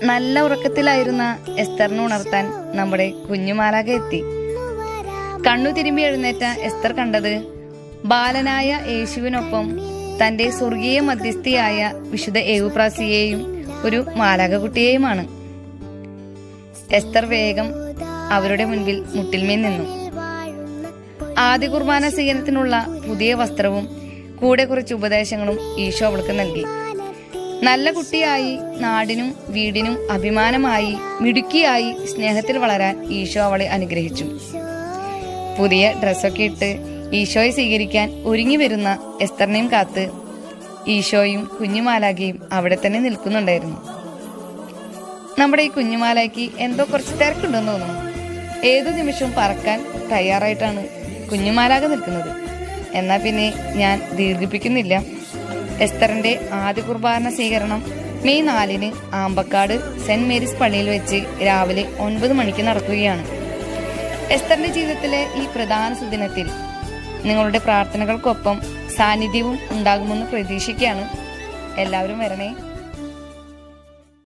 നല്ല ഉറക്കത്തിലായിരുന്ന എസ്തറിനെ ഉണർത്താൻ നമ്മുടെ കുഞ്ഞുമാലാഖ എത്തി. കണ്ണു തിരുമ്പി എഴുന്നേറ്റ എസ്തർ കണ്ടത് ബാലനായ യേശുവിനൊപ്പം തന്റെ സ്വർഗീയ മധ്യസ്ഥയായ വിശുദ്ധ എവുപ്രാസിയെയും ഒരു മാലാഖ കുട്ടിയെയുമാണ്. എസ്തർ വേഗം അവരുടെ മുൻപിൽ മുട്ടിൽമേൽ നിന്നു. ആദ്യ കുർബാന സ്വീകരണത്തിനുള്ള പുതിയ വസ്ത്രവും കൂടെ കുറച്ച് ഉപദേശങ്ങളും ഈശോ അവൾക്ക് നൽകി. നല്ല കുട്ടിയായി, നാടിനും വീടിനും അഭിമാനമായി, മിടുക്കിയായി സ്നേഹത്തിൽ വളരാൻ ഈശോ അവളെ അനുഗ്രഹിച്ചു. പുതിയ ഡ്രസ്സൊക്കെ ഇട്ട് ഈശോയെ സ്വീകരിക്കാൻ ഒരുങ്ങി വരുന്ന എസ്തറിനെയും കാത്ത് ഈശോയും കുഞ്ഞുമാലാഖയും അവിടെ തന്നെ നിൽക്കുന്നുണ്ടായിരുന്നു. നമ്മുടെ ഈ കുഞ്ഞുമാലാഖയ്ക്ക് എന്തോ കുറച്ച് തിരക്കുണ്ടെന്ന് തോന്നുന്നു. ഏതു നിമിഷവും പറക്കാൻ തയ്യാറായിട്ടാണ് കുഞ്ഞുമാലാഖ നിൽക്കുന്നത്. എന്നാൽ പിന്നെ ഞാൻ ദീർഘിപ്പിക്കുന്നില്ല. എസ്തറിന്റെ ആദ്യ കുർബാന സ്വീകരണം മെയ് 4 ആമ്പക്കാട് സെന്റ് മേരീസ് പള്ളിയിൽ വെച്ച് രാവിലെ 9 മണിക്ക് നടക്കുകയാണ്. എസ്തറിന്റെ ജീവിതത്തിലെ ഈ പ്രധാന സുദിനത്തിൽ നിങ്ങളുടെ പ്രാർത്ഥനകൾക്കൊപ്പം സാന്നിധ്യവും ഉണ്ടാകുമെന്ന് പ്രതീക്ഷിക്കുകയാണ്. എല്ലാവരും വരണേ.